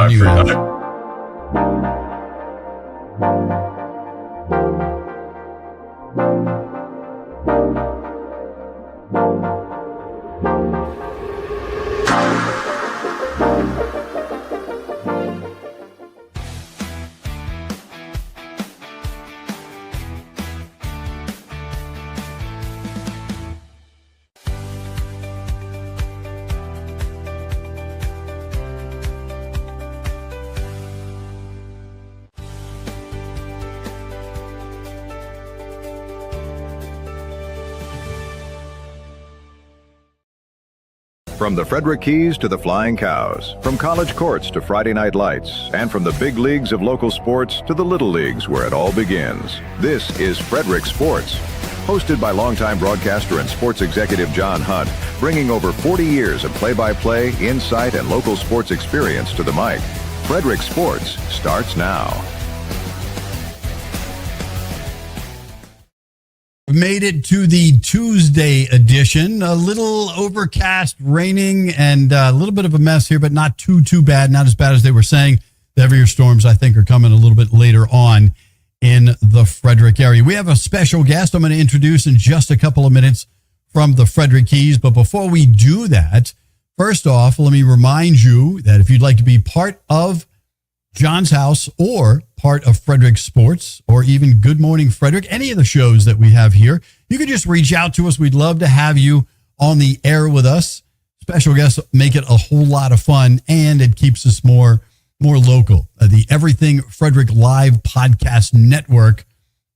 I news. From the Frederick Keys to the Flying Cows, from college courts to Friday night lights, and from the big leagues of local sports to the little leagues where it all begins. This is Frederick Sports, hosted by longtime broadcaster and sports executive John Hunt, bringing over 40 years of play-by-play, insight, and local sports experience to the mic. Frederick Sports starts now. Made it to the Tuesday edition. A little overcast, raining, and a little bit of a mess here, but not too bad. Not as bad as they were saying. The heavier storms, I think, are coming a little bit later on in the Frederick area. We have a special guest I'm going to introduce in just a couple of minutes from the Frederick Keys. But before we do that, first off, let me remind you that if you'd like to be part of John's House or part of Frederick Sports or even Good Morning Frederick, any of the shows that we have here, you can just reach out to us. We'd love to have you on the air with us. Special guests make it a whole lot of fun, and it keeps us more local. The Everything Frederick Live Podcast Network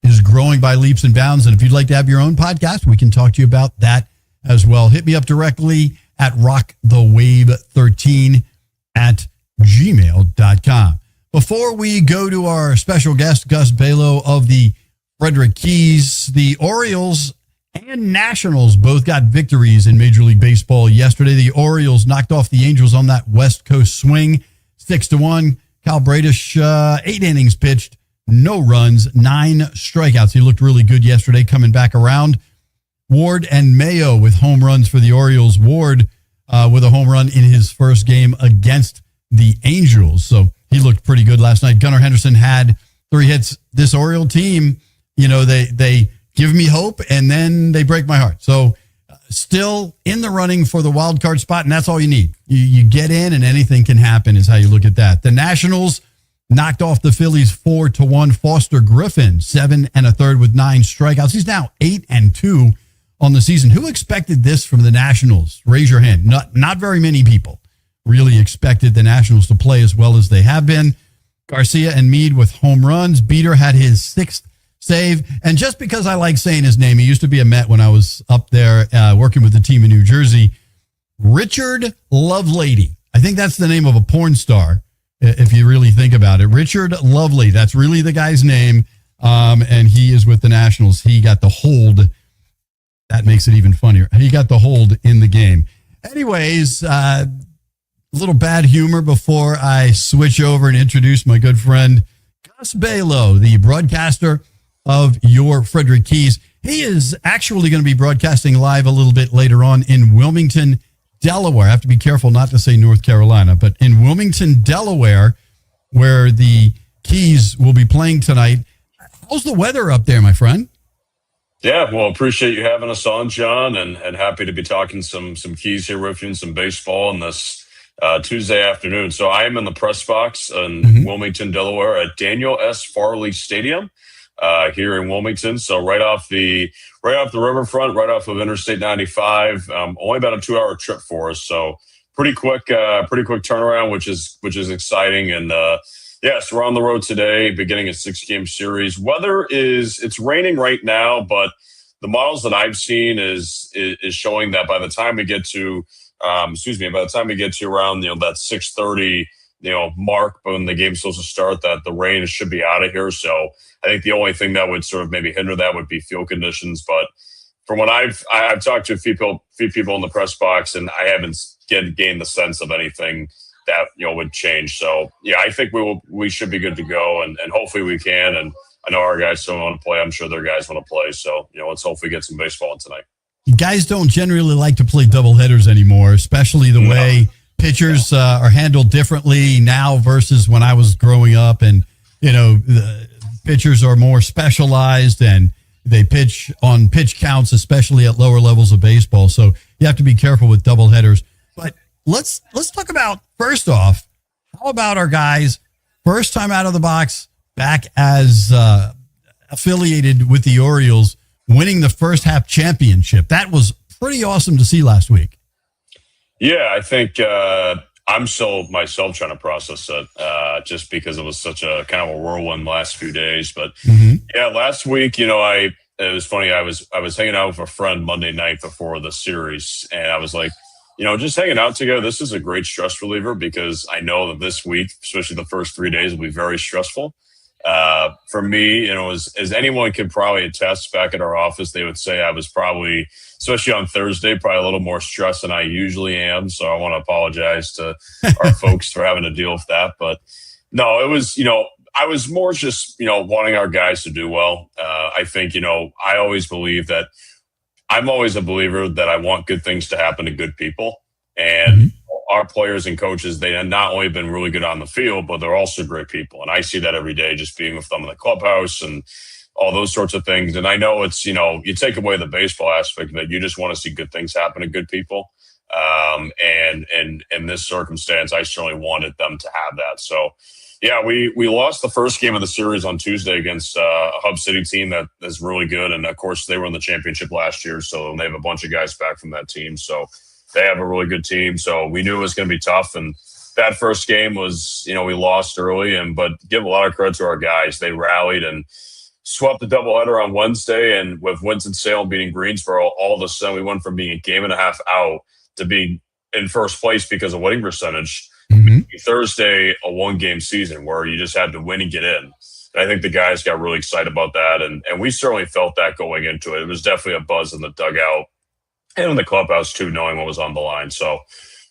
is growing by leaps and bounds, and if you'd like to have your own podcast, we can talk to you about that as well. Hit me up directly at rockthewave13@gmail.com. Before we go to our special guest, Gus Balow of the Frederick Keys, the Orioles and Nationals both got victories in Major League Baseball yesterday. The Orioles knocked off the Angels on that West Coast swing, 6-1. Kyle Bradish, 8 innings pitched, no runs, 9 strikeouts. He looked really good yesterday coming back around. Ward and Mayo with home runs for the Orioles. Ward with a home run in his first game against the Angels. So he looked pretty good last night. Gunnar Henderson had 3 hits. This Oriole team, they give me hope, and then they break my heart. So still in the running for the wild card spot, and that's all you need. You get in, and anything can happen is how you look at that. The Nationals knocked off the Phillies 4-1. Foster Griffin, 7 1/3 with 9 strikeouts. He's now 8-2 on the season. Who expected this from the Nationals? Raise your hand. Not very many people really expected the Nationals to play as well as they have been. Garcia and Meade with home runs. Beater had his 6th save. And just because I like saying his name, he used to be a Met when I was up there working with the team in New Jersey. Richard Lovelady. I think that's the name of a porn star, if you really think about it. Richard Lovely. That's really the guy's name. And he is with the Nationals. He got the hold. That makes it even funnier. He got the hold in the game. Anyways, little bad humor before I switch over and introduce my good friend, Gus Balow, the broadcaster of your Frederick Keys. He is actually going to be broadcasting live a little bit later on in Wilmington, Delaware. I have to be careful not to say North Carolina, but in Wilmington, Delaware, where the Keys will be playing tonight. How's the weather up there, my friend? Yeah, well, appreciate you having us on, John, and happy to be talking some Keys here with you and some baseball on this Tuesday afternoon. So I am in the press box in Wilmington, Delaware at Daniel S. Farley Stadium here in Wilmington. So right off the riverfront, right off of Interstate 95. Only about a 2-hour trip for us. So pretty quick turnaround, which is exciting. And so we're on the road today, beginning a 6-game series. Weather it's raining right now, but the models that I've seen is showing that by the time we get to around that 6:30 mark when the game's supposed to start, that the rain should be out of here. So I think the only thing that would sort of maybe hinder that would be field conditions. But from what I've talked to a few people in the press box, and I haven't gained the sense of anything that would change. So yeah, I think we should be good to go, and hopefully we can. And I know our guys still want to play. I'm sure their guys want to play. So let's hopefully get some baseball in tonight. Guys don't generally like to play doubleheaders anymore, especially the way pitchers are handled differently now versus when I was growing up, and the pitchers are more specialized and they pitch on pitch counts, especially at lower levels of baseball. So you have to be careful with doubleheaders. But let's talk about, first off, how about our guys first time out of the box back as affiliated with the Orioles, winning the first half championship? That was pretty awesome to see last week. Yeah, I think I'm still myself trying to process it just because it was such a kind of a whirlwind last few days. But yeah, last week, it was funny. I was hanging out with a friend Monday night before the series, and I was like, just hanging out together, this is a great stress reliever because I know that this week, especially the first 3 days, will be very stressful. For me, as anyone could probably attest back at our office, they would say I was probably, especially on Thursday, probably a little more stressed than I usually am. So I want to apologize to our folks for having to deal with that. But no, it was, I was more just, wanting our guys to do well. I think, I always believe that I'm always a believer that I want good things to happen to good people. And our players and coaches, they have not only been really good on the field, but they're also great people. And I see that every day just being with them in the clubhouse and all those sorts of things. And I know it's, you take away the baseball aspect of it, you just want to see good things happen to good people. And in this circumstance, I certainly wanted them to have that. So, yeah, we lost the first game of the series on Tuesday against a Hub City team that is really good. And, of course, they were in the championship last year, so they have a bunch of guys back from that team. So they have a really good team. So we knew it was going to be tough. And that first game was, we lost early, but give a lot of credit to our guys. They rallied and swept the doubleheader on Wednesday. And with Winston-Salem beating Greensboro, all of a sudden we went from being a game and a half out to being in first place because of winning percentage. Thursday, a one-game season where you just had to win and get in. And I think the guys got really excited about that, and we certainly felt that going into it. It was definitely a buzz in the dugout and in the clubhouse, too, knowing what was on the line. So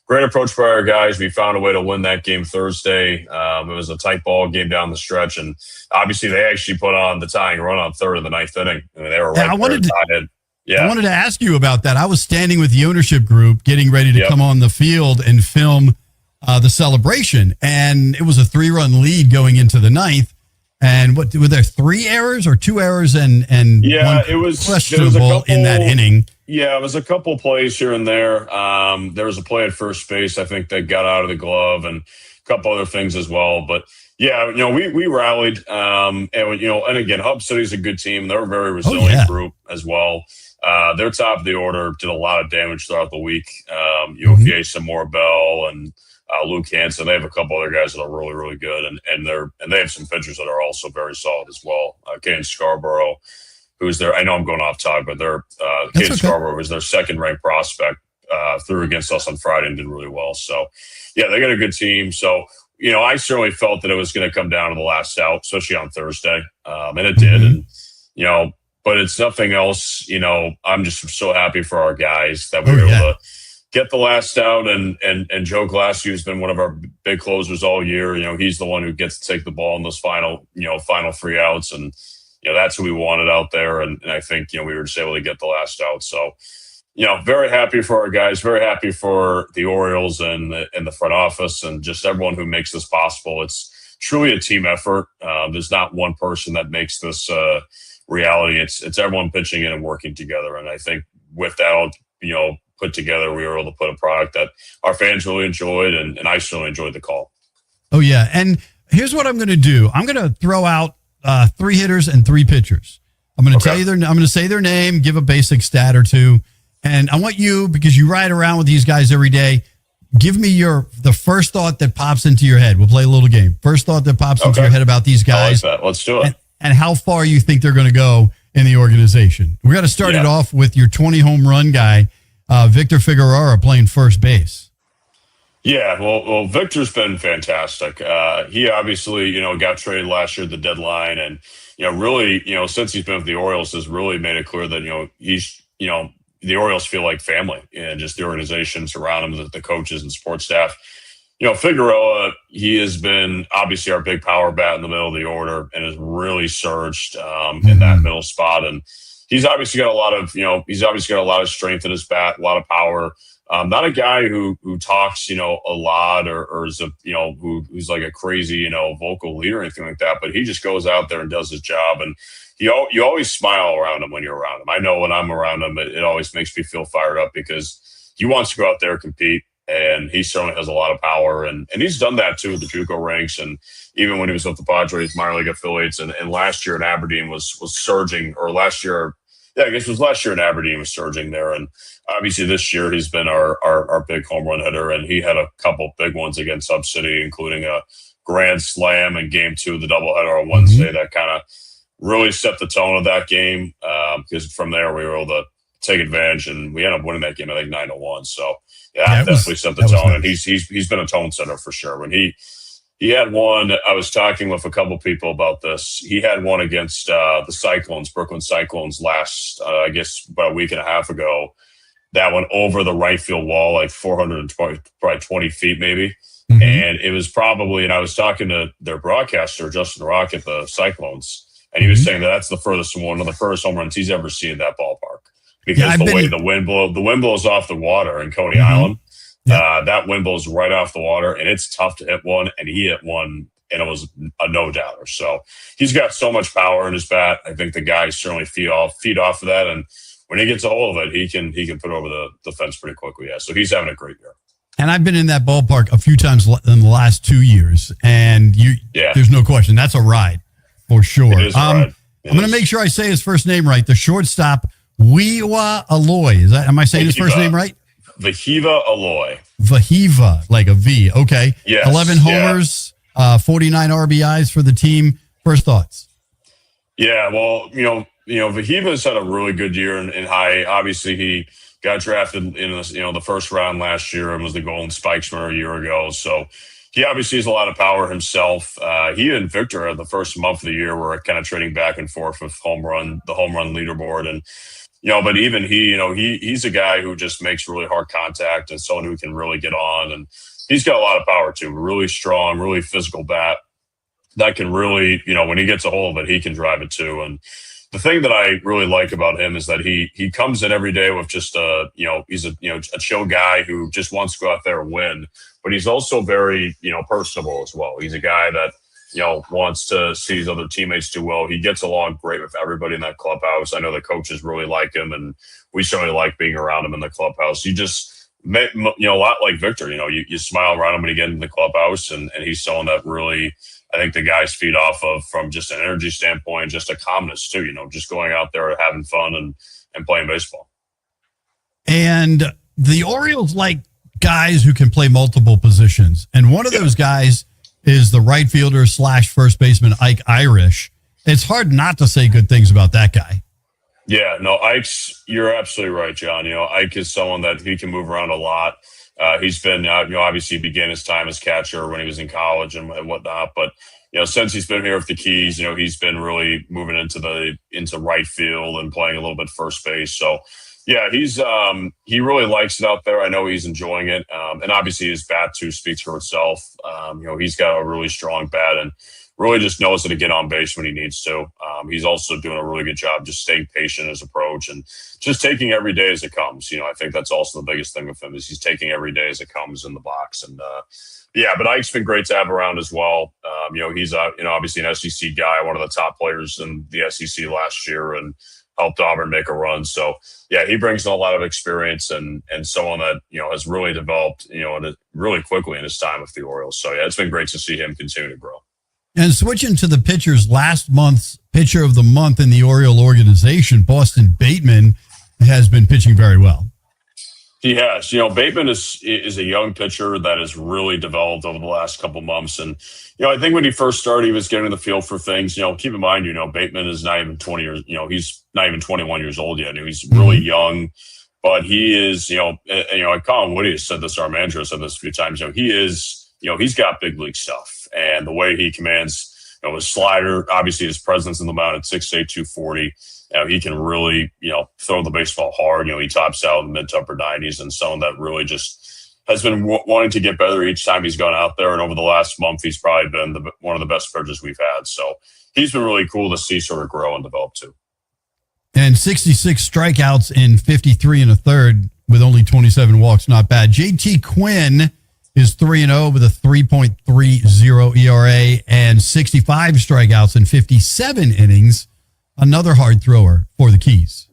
great approach by our guys. We found a way to win that game Thursday. It was a tight ball game down the stretch, and obviously they actually put on the tying run on third of the ninth inning. I mean, they were right there tied in. Yeah. I wanted to ask you about that. I was standing with the ownership group getting ready to come on the field and film the celebration, and it was a 3-run lead going into the ninth. And what were there, 3 errors or 2 errors and one it was questionable in that inning? Yeah, it was a couple plays here and there. There was a play at first base, I think, that got out of the glove, and a couple other things as well. But yeah, we rallied, and again, Hub City's a good team. They're a very resilient group as well. They're top of the order, did a lot of damage throughout the week. UFA, Samora Bell, and Luke Hansen. They have a couple other guys that are really, really good, and they have some pitchers that are also very solid as well. Caden Scarborough, who's their, I know I'm going off topic, but they're Caden Scarborough was their second-ranked prospect, threw against us on Friday and did really well. So, yeah, they got a good team. So, I certainly felt that it was going to come down to the last out, especially on Thursday, and it did. And but it's nothing else. I'm just so happy for our guys that we were able to get the last out, and Joe Glassie, who's been one of our big closers all year. He's the one who gets to take the ball in those final 3 outs, and that's who we wanted out there. And I think we were just able to get the last out. So very happy for our guys, very happy for the Orioles and the front office, and just everyone who makes this possible. It's truly a team effort. There's not one person that makes this reality. It's everyone pitching in and working together. And I think with that all put together, we were able to put a product that our fans really enjoyed, and I certainly enjoyed the call. Oh, yeah. And here's what I'm going to do. I'm going to throw out 3 hitters and 3 pitchers. I'm going to tell you I'm going to say their name, give a basic stat or two. And I want you, because you ride around with these guys every day, give me the first thought that pops into your head. We'll play a little game. First thought that pops into your head about these guys. I like that. Let's do it. And how far you think they're going to go in the organization. We're going to start it off with your 20 home run guy, Victor Figueroa, playing first base. Yeah, well, Victor's been fantastic. He obviously, got traded last year at the deadline, and really, since he's been with the Orioles, has really made it clear that he's, the Orioles feel like family, and just the organization surround him, the coaches and support staff. Figueroa, he has been obviously our big power bat in the middle of the order, and has really surged in that middle spot. And he's obviously got a lot of, strength in his bat, a lot of power. Not a guy who talks, a lot or is who's like a crazy, vocal leader or anything like that. But he just goes out there and does his job. And you always smile around him when you're around him. I know when I'm around him, it always makes me feel fired up because he wants to go out there and compete. And he certainly has a lot of power. And he's done that too with the JUCO ranks. And even when he was with the Padres minor league affiliates and last year in Aberdeen was surging, or last year, I guess it was last year in Aberdeen was surging there. And obviously this year he's been our big home run hitter. And he had a couple big ones against Sub City, including a grand slam in game 2 of the doubleheader on Wednesday that kind of really set the tone of that game. Because from there we were able to take advantage and we ended up winning that game, I think 9-1. So that definitely set the tone. Nice. And he's been a tone setter for sure. When he had one, I was talking with a couple people about this. He had one against the Cyclones, Brooklyn Cyclones last, I guess about a week and a half ago. That went over the right field wall, like 420, probably 20 feet maybe. Mm-hmm. And it was probably, and I was talking to their broadcaster, Justin Rock at the Cyclones, and he was saying that that's the furthest one of the first home runs he's ever seen in that ballpark. Because way the wind blows off the water in Coney Island. Yeah. That wind blows right off the water, and it's tough to hit one. And he hit one, and it was a no-doubter. So he's got so much power in his bat. I think the guys certainly feed off of that. And when he gets a hold of it, he can put over the fence pretty quickly. Yeah, so he's having a great year. And I've been in that ballpark a few times in the last 2 years, and there's no question that's a ride for sure. It is a ride. I'm going to make sure I say his first name right. The shortstop, Weewa Aloy. Am I saying his first name right? Vahiva Aloy. Vahiva, like a V. Okay. Yes. 11 homers, 49 RBIs for the team. First thoughts? Yeah, well, Vahiva's had a really good year in high. Obviously, he got drafted in the first round last year and was the Golden Spikes winner a year ago. So he obviously has a lot of power himself. He and Victor, the first month of the year, were kind of trading back and forth with the home run leaderboard. And but even he's a guy who just makes really hard contact and someone who can really get on. And he's got a lot of power too. Really strong, really physical bat that can really, when he gets a hold of it, he can drive it too. And the thing that I really like about him is that he comes in every day with just he's a chill guy who just wants to go out there and win. But he's also very, personable as well. He's a guy that, wants to see his other teammates do well. He gets along great with everybody in that clubhouse. I know the coaches really like him, and we certainly like being around him in the clubhouse. You just, a lot like Victor, you smile around him when you get in the clubhouse, and he's someone that really, I think the guys feed off of from just an energy standpoint, just a calmness too, just going out there having fun and playing baseball. And the Orioles like guys who can play multiple positions. And one of those guys is the right fielder / first baseman, Ike Irish. It's hard not to say good things about that guy. Yeah, no, you're absolutely right, John. Ike is someone that he can move around a lot. He's been, obviously began his time as catcher when he was in college and whatnot. But, since he's been here with the Keys, he's been really moving into right field and playing a little bit first base. So, yeah, he really likes it out there. I know he's enjoying it. And obviously his bat too speaks for itself. He's got a really strong bat and really just knows how to get on base when he needs to. He's also doing a really good job just staying patient in his approach and just taking every day as it comes. I think that's also the biggest thing with him is he's taking every day as it comes in the box. And but Ike's been great to have around as well. He's obviously an SEC guy, one of the top players in the SEC last year, and helped Auburn make a run. So yeah, he brings in a lot of experience and someone that, has really developed, really quickly in his time with the Orioles. So yeah, it's been great to see him continue to grow. And switching to the pitchers, last month's pitcher of the month in the Oriole organization, Boston Bateman, has been pitching very well. He has. Bateman is a young pitcher that has really developed over the last couple months. And, I think when he first started, he was getting the feel for things. Keep in mind, Bateman is not even 20 years, he's not even 21 years old yet. He's really young, but he is, Colin Woody has said this, our manager has said this a few times, he is, he's got big league stuff. And the way he commands, his slider, obviously his presence in the mound at 6'8", 240. He can really, throw the baseball hard. He tops out in mid to upper 90s, and someone that really just has been wanting to get better each time he's gone out there. And over the last month, he's probably been one of the best pitchers we've had. So he's been really cool to see sort of grow and develop too. And 66 strikeouts in 53 1/3 with only 27 walks. Not bad. JT Quinn is 3-0 with a 3.30 ERA and 65 strikeouts in 57 innings. Another hard thrower for the Keys.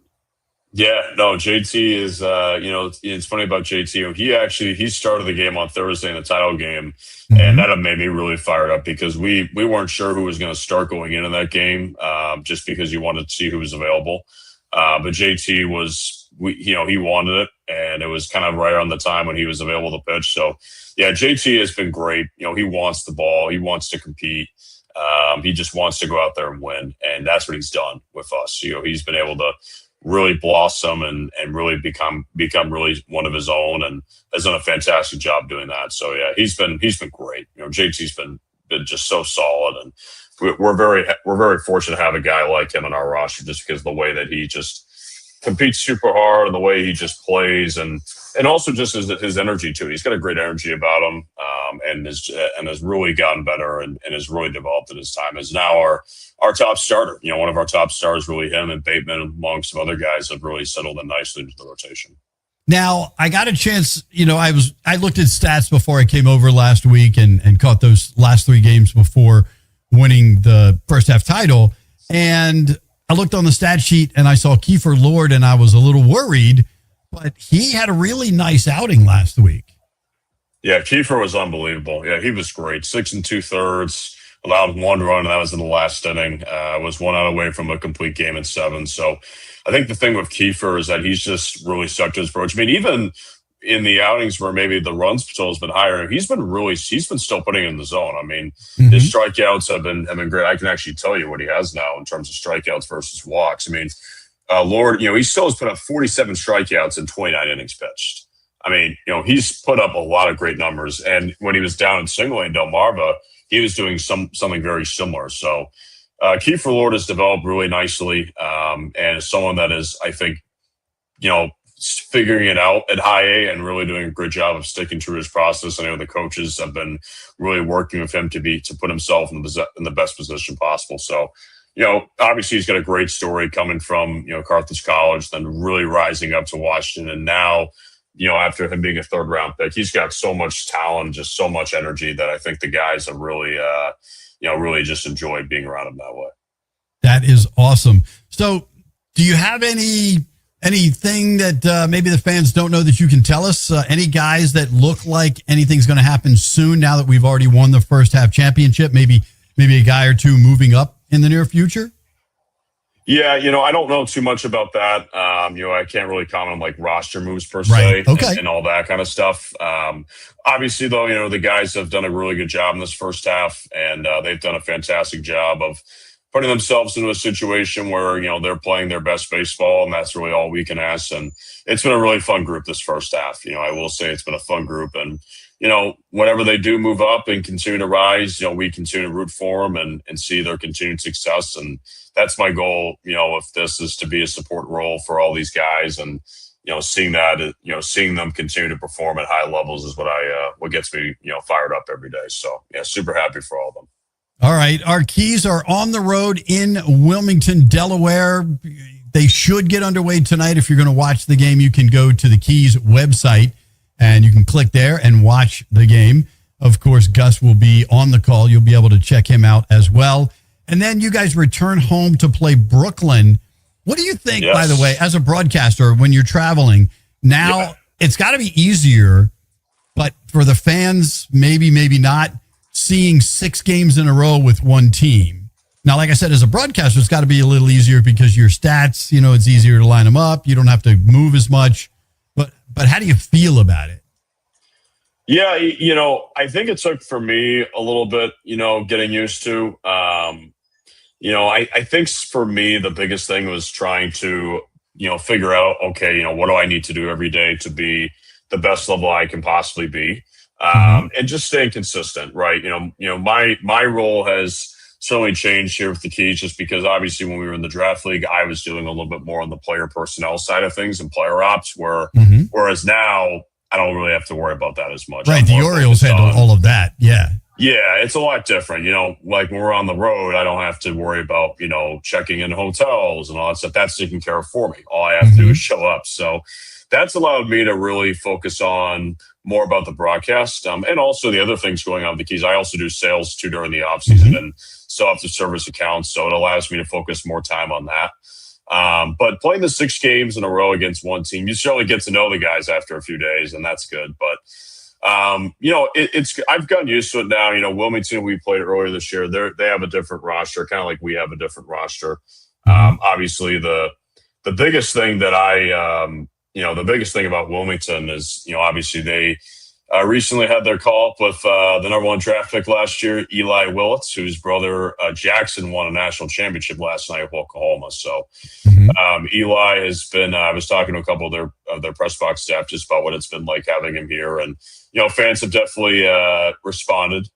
Yeah, no, JT is, it's funny about JT. He started the game on Thursday in the title game, and that made me really fired up because we weren't sure who was going to start going into that game, just because you wanted to see who was available. But JT he wanted it, and it was kind of right on the time when he was available to pitch. So, yeah, JT has been great. He wants the ball. He wants to compete. He just wants to go out there and win, and that's what he's done with us. He's been able to really blossom and really become really one of his own, and has done a fantastic job doing that. So yeah, he's been great. JT's been just so solid, and we're very fortunate to have a guy like him in our roster, just because of the way that he just competes super hard and the way he just plays, and also just his energy too. He's got a great energy about him, and has really gotten better and has really developed in his time. Is now our top starter. One of our top stars, really him, and Bateman, among some other guys, have really settled in nicely into the rotation. Now, I got a chance, I looked at stats before I came over last week and caught those last 3 games before winning the first half title. And I looked on the stat sheet and I saw Kiefer Lord, and I was a little worried, but he had a really nice outing last week. Yeah, Kiefer was unbelievable. Yeah, he was great. 6 2/3, allowed 1 run, and that was in the last inning. Was 1 out away from a complete game in 7. So I think the thing with Kiefer is that he's just really stuck to his approach. I mean, even in the outings where maybe the runs total has been higher, he's been still putting it in the zone. I mean, his strikeouts have been great. I can actually tell you what he has now in terms of strikeouts versus walks. I mean, Lord, he still has put up 47 strikeouts in 29 innings pitched. I mean, he's put up a lot of great numbers. And when he was down in single A in Delmarva, he was doing something very similar. So Kiefer Lord has developed really nicely, and is someone that is, I think, figuring it out at high A and really doing a great job of sticking to his process. I know the coaches have been really working with him to put himself in the best position possible. So, obviously he's got a great story coming from, Carthage College, then really rising up to Washington. And now, after him being a 3rd round pick, he's got so much talent, just so much energy that I think the guys have really, really just enjoyed being around him that way. That is awesome. So do you have anything that maybe the fans don't know that you can tell us? Any guys that look like anything's going to happen soon now that we've already won the first half championship? Maybe a guy or two moving up in the near future? Yeah, I don't know too much about that. I can't really comment on like roster moves per se, right. Okay. and all that kind of stuff. Obviously, though, the guys have done a really good job in this first half, and they've done a fantastic job of putting themselves into a situation where, they're playing their best baseball, and that's really all we can ask. And it's been a really fun group this first half. I will say it's been a fun group, and whenever they do move up and continue to rise, we continue to root for them and see their continued success. And that's my goal, if this is to be a support role for all these guys, and, seeing them continue to perform at high levels is what gets me, fired up every day. So yeah, super happy for all of them. All right. Our Keys are on the road in Wilmington, Delaware. They should get underway tonight. If you're going to watch the game, you can go to the Keys website and you can click there and watch the game. Of course, Gus will be on the call. You'll be able to check him out as well. And then you guys return home to play Brooklyn. What do you think, by the way, as a broadcaster, when you're traveling now, It's got to be easier, but for the fans, maybe not, seeing 6 games in a row with one team. Now, like I said, as a broadcaster, it's got to be a little easier because your stats, it's easier to line them up. You don't have to move as much. But how do you feel about it? Yeah, I think it took for me a little bit, getting used to. I think for me, the biggest thing was trying to, figure out, okay, what do I need to do every day to be the best level I can possibly be? And just staying consistent, right? My role has certainly changed here with the Keys, just because obviously when we were in the draft league, I was doing a little bit more on the player personnel side of things and player ops, whereas now I don't really have to worry about that as much. Right. The Orioles handle all of that. Yeah. Yeah, it's a lot different. Like when we're on the road, I don't have to worry about, checking in hotels and all that stuff. That's taken care of for me. All I have to do is show up. So that's allowed me to really focus on more about the broadcast and also the other things going on with the Keys. I also do sales too during the off season and still have to service accounts, so it allows me to focus more time on that. But playing the 6 games in a row against one team, you certainly get to know the guys after a few days, and that's good. But it's I've gotten used to it now. Wilmington, we played earlier this year. They have a different roster, kind of like we have a different roster. Obviously, the biggest thing that the biggest thing about Wilmington is, obviously they recently had their call up with the number 1 draft pick last year, Eli Willits, whose brother Jackson won a national championship last night with Oklahoma. So Eli has been. I was talking to a couple of their press box staff just about what it's been like having him here, and fans have definitely responded.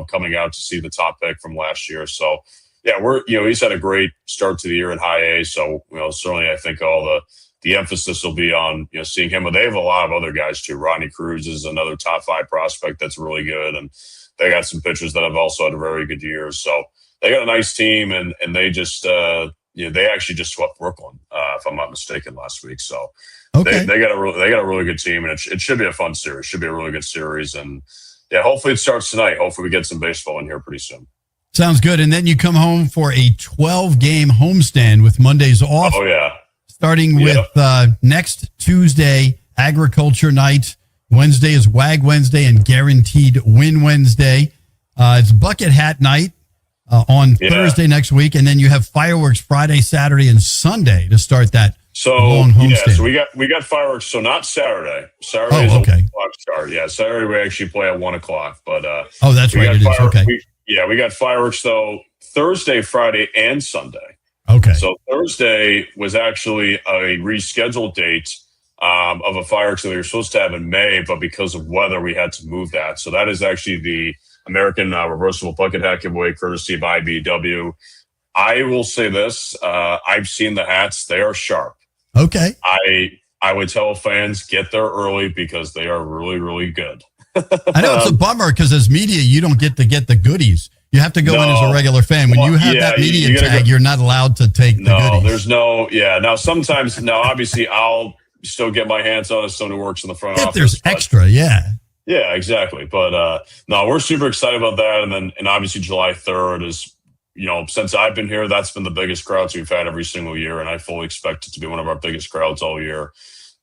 Coming out to see the top pick from last year. So yeah, he's had a great start to the year in high A. So certainly I think all the emphasis will be on seeing him, but they have a lot of other guys too. Rodney Cruz is another top 5 prospect that's really good, and they got some pitchers that have also had a very good year. So they got a nice team, and they just they actually just swept Brooklyn, if I'm not mistaken, last week. So they got a really good team, and it should be a fun series. Should be a really good series, and yeah, hopefully it starts tonight. Hopefully we get some baseball in here pretty soon. Sounds good. And then you come home for a 12-game homestand with Mondays off. Oh yeah. Starting with next Tuesday, Agriculture Night. Wednesday is WAG Wednesday and Guaranteed Win Wednesday. It's Bucket Hat Night on Thursday next week. And then you have fireworks Friday, Saturday, and Sunday to start that long homestand. So we got fireworks. So not Saturday. Saturday is a 1 o'clock start. Yeah, Saturday we actually play at 1 o'clock. But that's right. It is. Okay. We got fireworks, though, Thursday, Friday, and Sunday. Okay. So Thursday was actually a rescheduled date of a fireworks that we were supposed to have in May, but because of weather, we had to move that. So that is actually the American Reversible Bucket Hat giveaway, courtesy of IBW. I will say this. I've seen the hats. They are sharp. Okay. I would tell fans, get there early because they are really, really good. I know it's a bummer because as media, you don't get the goodies. You have to go in as a regular fan. When you have that media tag, you're not allowed to take the goodies. There's no, Now, obviously, I'll still get my hands on it as someone who works in the front office. If there's extra, yeah. Yeah, exactly. But no, we're super excited about that. And obviously July 3rd is, since I've been here, that's been the biggest crowds we've had every single year. And I fully expect it to be one of our biggest crowds all year,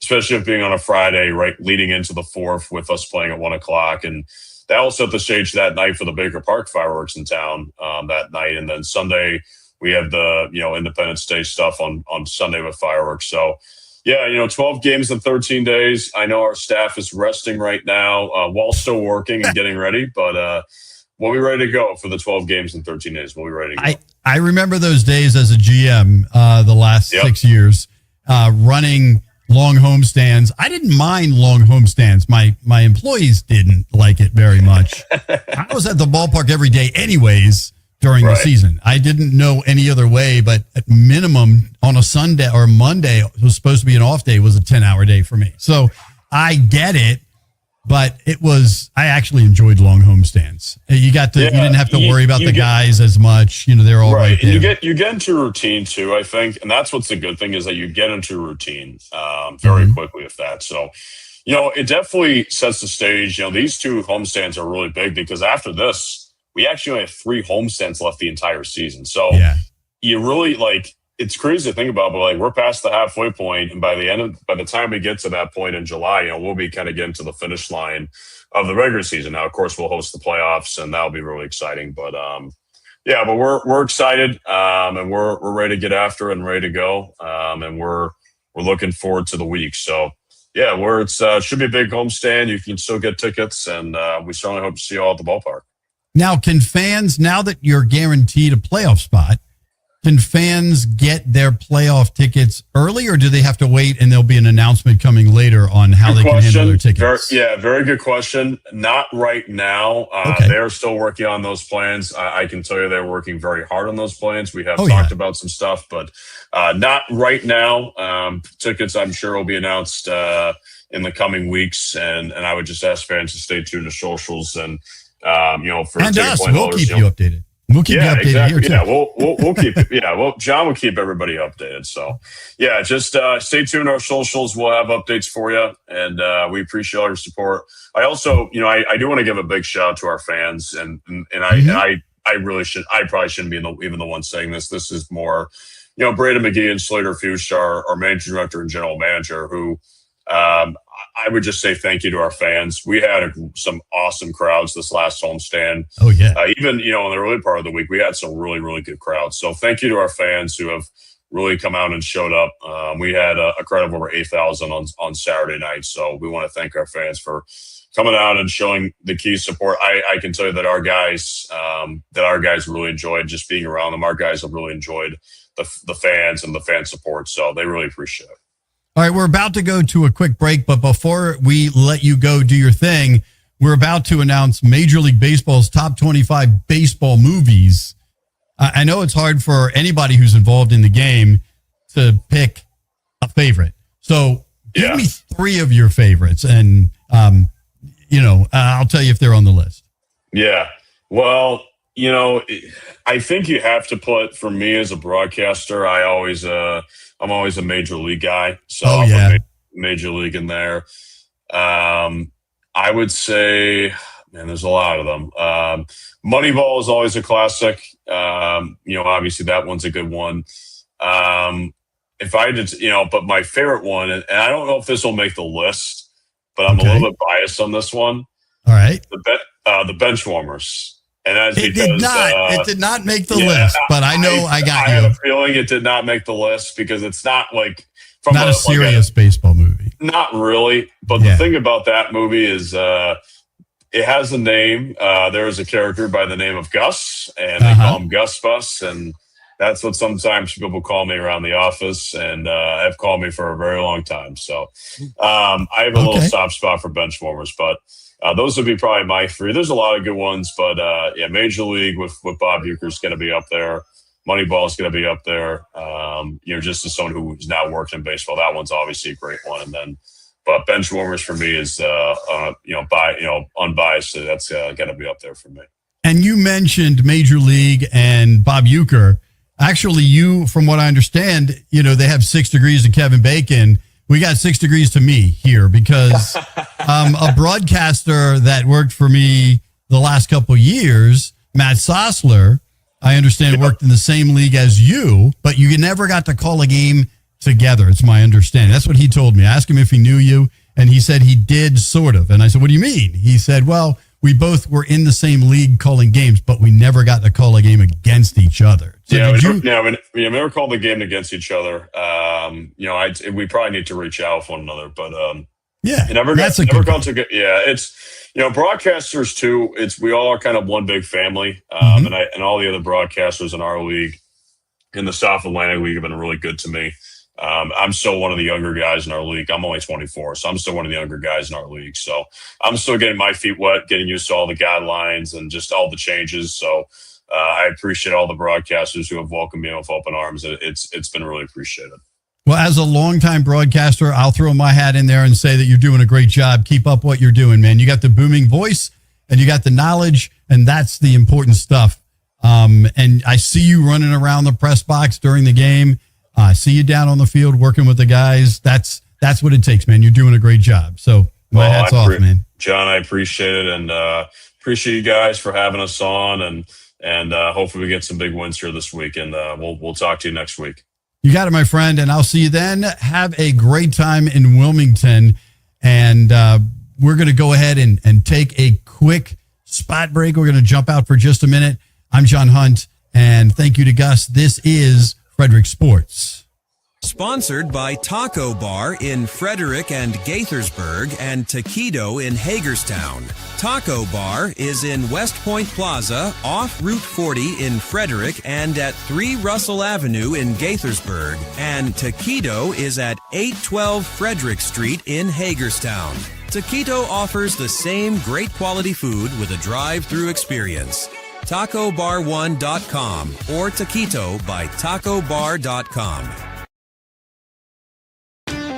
especially if being on a Friday, right, leading into the 4th with us playing at 1 o'clock. And that will set the stage that night for the Baker Park fireworks in town that night. And then Sunday, we have the, Independence Day stuff on Sunday with fireworks. So, 12 games in 13 days. I know our staff is resting right now while still working and getting ready, but we'll be ready to go for the 12 games in 13 days. We'll be ready to go. I remember those days as a GM the last 6 years running long homestands. I didn't mind long homestands. My employees didn't like it very much. I was at the ballpark every day anyways during the season. I didn't know any other way, but at minimum on a Sunday or Monday, it was supposed to be an off day, was a 10-hour day for me. So I get it, but I actually enjoyed long homestands. You didn't have to worry about the guys as much. They're all right there. You get into routine too, I think. And that's what's the good thing is that you get into routine very quickly with that. So, it definitely sets the stage. These 2 homestands are really big because after this, we actually only have 3 homestands left the entire season. So you really it's crazy to think about, but we're past the halfway point, and by the time we get to that point in July, we'll be kind of getting to the finish line of the regular season. Now, of course, we'll host the playoffs, and that'll be really exciting. But but we're excited, and we're ready to get after it and ready to go, and we're looking forward to the week. So it should be a big homestand. You can still get tickets, and we certainly hope to see you all at the ballpark. Now, can fans, now that you're guaranteed a playoff spot, can fans get their playoff tickets early, or do they have to wait and there'll be an announcement coming later on how they can handle their tickets? Very good question. Not right now. They're still working on those plans. I can tell you they're working very hard on those plans. We have talked about some stuff, but not right now. Tickets, I'm sure, will be announced in the coming weeks, and I would just ask fans to stay tuned to socials and for us, we'll keep you updated. We'll keep you updated here too. Yeah, we'll keep. Yeah, well, John will keep everybody updated. So, yeah, just stay tuned to our socials. We'll have updates for you, and we appreciate all your support. I also, I do want to give a big shout out to our fans, and I really should. I probably shouldn't be even the one saying this. This is more, Braden McGee and Slater Fuchs, our managing director and general manager, who. I would just say thank you to our fans. We had some awesome crowds this last homestand. Oh, yeah. Even, in the early part of the week, we had some really, really good crowds. So thank you to our fans who have really come out and showed up. We had a crowd of over 8,000 on Saturday night. So we want to thank our fans for coming out and showing the Keys support. I can tell you that our guys really enjoyed just being around them. Our guys have really enjoyed the fans and the fan support. So they really appreciate it. All right, we're about to go to a quick break, but before we let you go do your thing, we're about to announce Major League Baseball's top 25 baseball movies. I know it's hard for anybody who's involved in the game to pick a favorite. So give me 3 of your favorites, and, I'll tell you if they're on the list. Yeah. Well, I think you have to put, for me as a broadcaster, I'm always a major league guy. So I'll put major league in there. I would say, man, there's a lot of them. Moneyball is always a classic. Obviously that one's a good one. If I did, but my favorite one, and I don't know if this will make the list, but I'm a little bit biased on this one. All right. The Benchwarmers. And that's it did not make the list, but I know I got you. I have a feeling it did not make the list because it's not like from not a serious baseball movie. Not really. But the thing about that movie is it has a name. There is a character by the name of Gus, and they call him Gus Bus, and that's what sometimes people call me around the office, and have called me for a very long time. So I have a little soft spot for Benchwarmers, but those would be probably my 3. There's a lot of good ones, but Major League with Bob Uecker is going to be up there. Moneyball is going to be up there. Just as someone who's now working in baseball, that one's obviously a great one. And then, but Benchwarmers for me is, unbiased. So that's going to be up there for me. And you mentioned Major League and Bob Uecker. Actually, from what I understand, they have 6 degrees to Kevin Bacon. We got 6 degrees to me here because a broadcaster that worked for me the last couple of years, Matt Sossler, I understand worked in the same league as you, but you never got to call a game together. It's my understanding. That's what he told me. I asked him if he knew you, and he said he did sort of. And I said, what do you mean? He said, well, we both were in the same league calling games, but we never got to call a game against each other. So we never called the game against each other. We probably need to reach out with one another, but broadcasters too. We all are kind of one big family, and all the other broadcasters in our league, in the South Atlantic League, have been really good to me. I'm still one of the younger guys in our league. I'm only 24, so I'm still one of the younger guys in our league. So I'm still getting my feet wet, getting used to all the guidelines and just all the changes. So I appreciate all the broadcasters who have welcomed me with open arms. It's been really appreciated. Well, as a longtime broadcaster, I'll throw my hat in there and say that you're doing a great job. Keep up what you're doing, man. You got the booming voice and you got the knowledge, and that's the important stuff. And I see you running around the press box during the game. I see you down on the field working with the guys. That's what it takes, man. You're doing a great job. So my hat's off, man. John, I appreciate it, and appreciate you guys for having us on, and hopefully we get some big wins here this week, and we'll talk to you next week. You got it, my friend, and I'll see you then. Have a great time in Wilmington, and we're going to go ahead and take a quick spot break. We're going to jump out for just a minute. I'm John Hunt, and thank you to Gus. This is Frederick Sports. Sponsored by Taco Bar in Frederick and Gaithersburg and Taquito in Hagerstown. Taco Bar is in West Point Plaza, off Route 40 in Frederick and at 3 Russell Avenue in Gaithersburg. And Taquito is at 812 Frederick Street in Hagerstown. Taquito offers the same great quality food with a drive-through experience. TacoBar1.com or Taquito by TacoBar.com.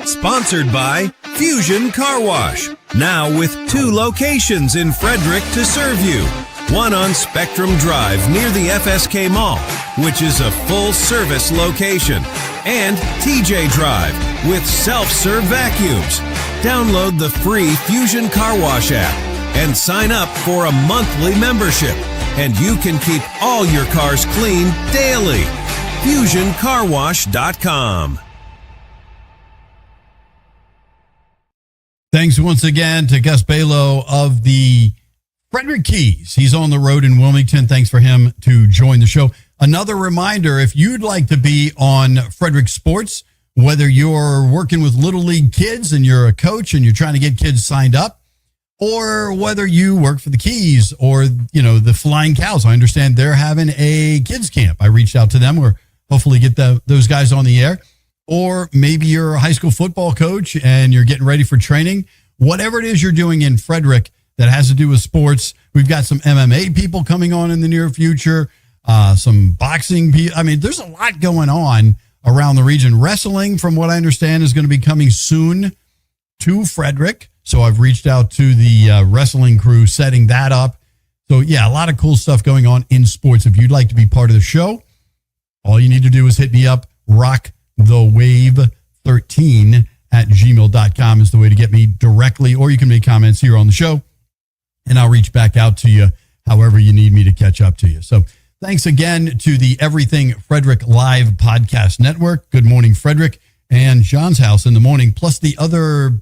Sponsored by Fusion Car Wash, now with 2 locations in Frederick to serve you. one on Spectrum Drive near the FSK Mall, which is a full-service location, and TJ Drive with self-serve vacuums. Download the free Fusion Car Wash app and sign up for a monthly membership, and you can keep all your cars clean daily. FusionCarWash.com. Thanks once again to Gus Balow of the Frederick Keys. He's on the road in Wilmington. Thanks for him to join the show. Another reminder, if you'd like to be on Frederick Sports, whether you're working with Little League kids and you're a coach and you're trying to get kids signed up, or whether you work for the Keys or, the Flying Cows. I understand they're having a kids camp. I reached out to them. We're hopefully get those guys on the air. Or maybe you're a high school football coach and you're getting ready for training. Whatever it is you're doing in Frederick that has to do with sports, we've got some MMA people coming on in the near future, some boxing people. I mean, there's a lot going on around the region. Wrestling, from what I understand, is going to be coming soon to Frederick. So I've reached out to the wrestling crew setting that up. So, yeah, a lot of cool stuff going on in sports. If you'd like to be part of the show, all you need to do is hit me up. rockthewave13@gmail.com is the way to get me directly, or you can make comments here on the show, and I'll reach back out to you however you need me to catch up to you. So thanks again to the Everything Frederick Live Podcast Network. Good morning, Frederick, and John's House in the morning, plus the other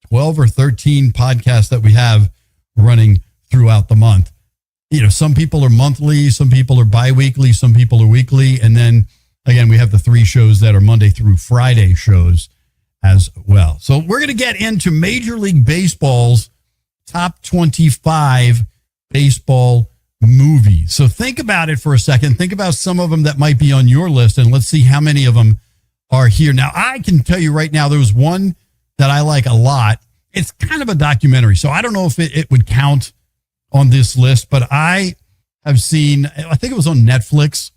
12 or 13 podcasts that we have running throughout the month. Some people are monthly, some people are bi-weekly, some people are weekly. And then again, we have the 3 shows that are Monday through Friday shows as well. So we're going to get into Major League Baseball's top 25 baseball movies. So think about it for a second. Think about some of them that might be on your list, and let's see how many of them are here. Now, I can tell you right now, there was one that I like a lot. It's kind of a documentary, so I don't know if it would count on this list, but I have seen, I think it was on Netflix,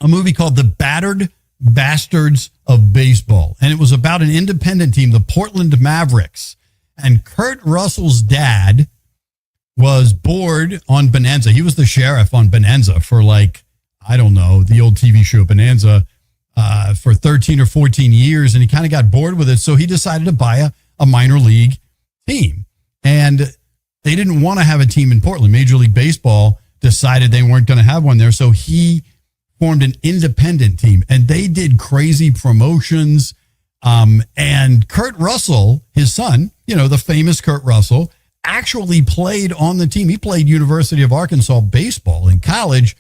a movie called The Battered Bastards of Baseball. And it was about an independent team, the Portland Mavericks. And Kurt Russell's dad was bored on Bonanza. He was the sheriff on Bonanza for the old TV show Bonanza for 13 or 14 years. And he kind of got bored with it. So he decided to buy a minor league team. And they didn't want to have a team in Portland. Major League Baseball decided they weren't going to have one there. So he formed an independent team, and they did crazy promotions. And Kurt Russell, his son, the famous Kurt Russell, actually played on the team. He played University of Arkansas baseball in college,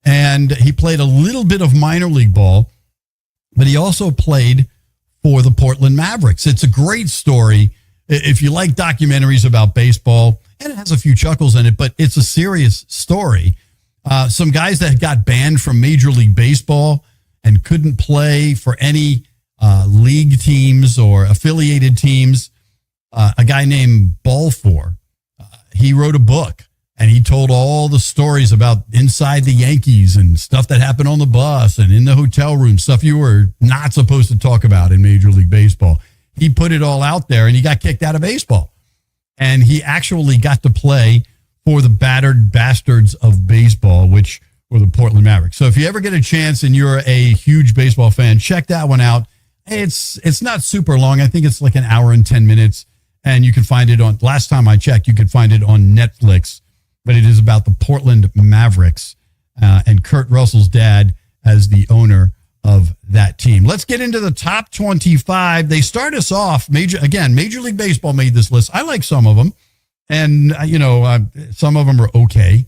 and he played a little bit of minor league ball, but he also played for the Portland Mavericks. It's a great story. If you like documentaries about baseball, and it has a few chuckles in it, but it's a serious story. Some guys that got banned from Major League Baseball and couldn't play for any league teams or affiliated teams. A guy named Balfour, he wrote a book, and he told all the stories about inside the Yankees and stuff that happened on the bus and in the hotel room, stuff you were not supposed to talk about in Major League Baseball. He put it all out there, and he got kicked out of baseball. And he actually got to play for the Battered Bastards of Baseball, which were the Portland Mavericks. So if you ever get a chance and you're a huge baseball fan, check that one out. It's not super long. I think it's like an hour and 10 minutes. And you can find it on, last time I checked, you could find it on Netflix. But it is about the Portland Mavericks and Kurt Russell's dad as the owner of that team. Let's get into the top 25. They start us off, Major League Baseball made this list. I like some of them. And, some of them are okay.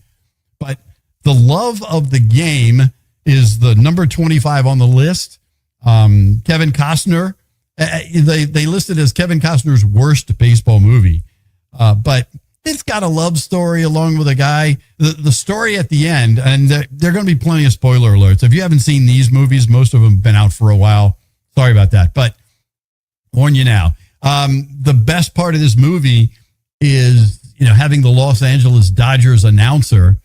But the love of the game is the number 25 on the list. Kevin Costner, they listed as Kevin Costner's worst baseball movie. But it's got a love story along with a guy. The story at the end, and there are going to be plenty of spoiler alerts. If you haven't seen these movies, most of them have been out for a while. Sorry about that. But warn you now. The best part of this movie is, having the Los Angeles Dodgers announcer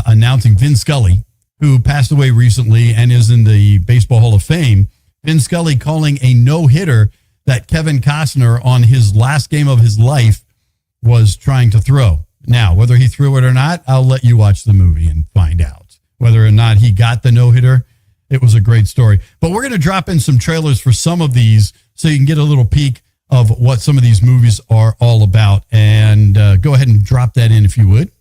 announcing Vin Scully, who passed away recently and is in the Baseball Hall of Fame. Vin Scully calling a no-hitter that Kevin Costner on his last game of his life was trying to throw. Now, whether he threw it or not, I'll let you watch the movie and find out. Whether or not he got the no-hitter, it was a great story. But we're going to drop in some trailers for some of these so you can get a little peek of what some of these movies are all about. And go ahead and drop that in if you would.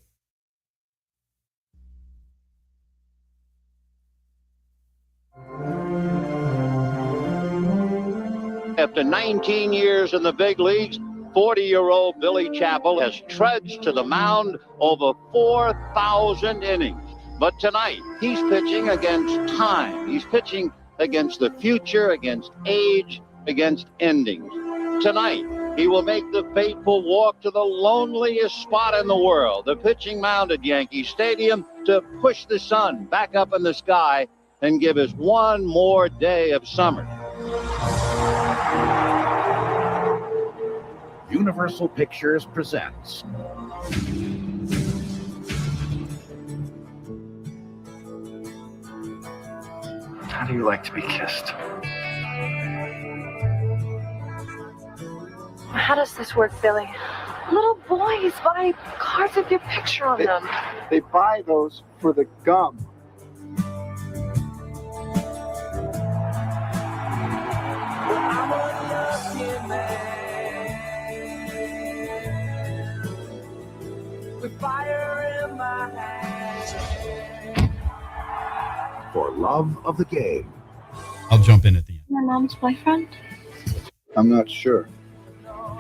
After 19 years in the big leagues, 40-year-old Billy Chappell has trudged to the mound over 4,000 innings. But tonight, he's pitching against time. He's pitching against the future, against age, against endings. Tonight, he will make the fateful walk to the loneliest spot in the world, the pitching mound at Yankee Stadium, to push the sun back up in the sky and give us one more day of summer. Universal Pictures presents How do you like to be kissed? How does this work, Billy? Little boys buy cards with your picture on them. They buy those for the gum. With fire in my hand. For love of the game. I'll jump in at the end. Your mom's boyfriend? I'm not sure.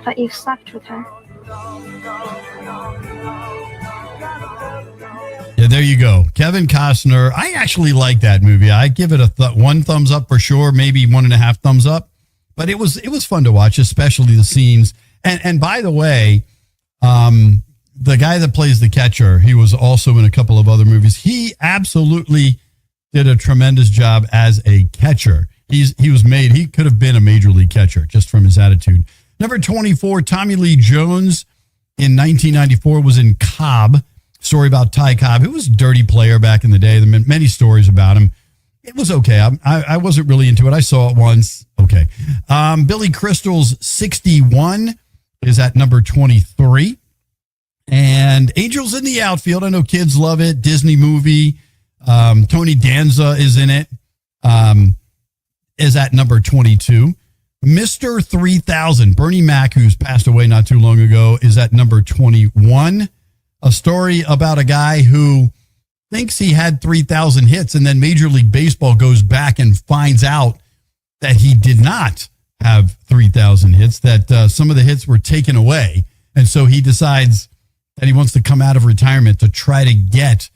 But you slept with her. Yeah, there you go. Kevin Costner. I actually like that movie. I give it a one thumbs up for sure, maybe 1.5 thumbs up. But it was fun to watch, especially the scenes. And by the way, the guy that plays the catcher, he was also in a couple of other movies. He absolutely did a tremendous job as a catcher. He could have been a major league catcher just from his attitude. Number 24, Tommy Lee Jones in 1994 was in Cobb. Story about Ty Cobb. He was a dirty player back in the day. There have been many stories about him. It was okay. I wasn't really into it. I saw it once. Okay. Billy Crystal's 61 is at number 23. And Angels in the Outfield. I know kids love it. Disney movie. Tony Danza is in it. Is at number 22. Mr. 3000, Bernie Mac, who's passed away not too long ago, is at number 21. A story about a guy who thinks he had 3,000 hits, and then Major League Baseball goes back and finds out that he did not have 3,000 hits, that some of the hits were taken away. And so he decides that he wants to come out of retirement to try to get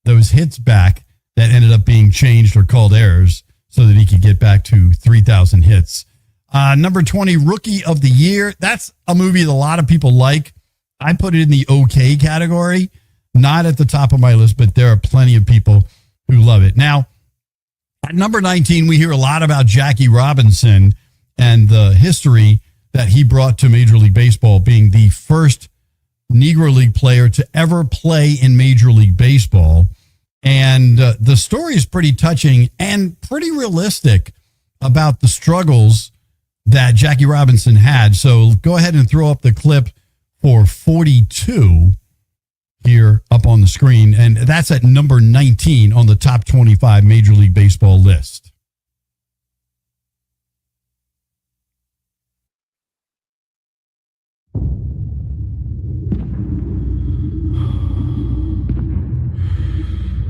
those hits back that ended up being changed or called errors so that he could get back to 3,000 hits. Number 20, Rookie of the Year. That's a movie that a lot of people like. I put it in the okay category, not at the top of my list, but there are plenty of people who love it. Now, at number 19, we hear a lot about Jackie Robinson and the history that he brought to Major League Baseball, being the first Negro League player to ever play in Major League Baseball. And the story is pretty touching and pretty realistic about the struggles that Jackie Robinson had. So go ahead and throw up the clip for 42 here up on the screen. And that's at number 19 on the top 25 Major League Baseball list.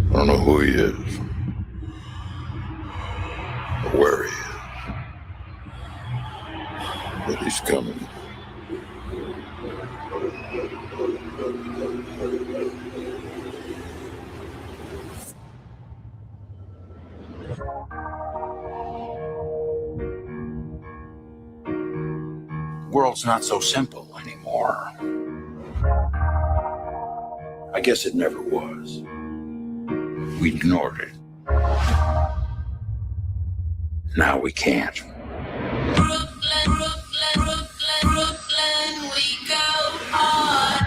I don't know who he is or where he is, but he's coming. World's not so simple anymore. I guess it never was. We ignored it. Now we can't. Brooklyn, we go hard.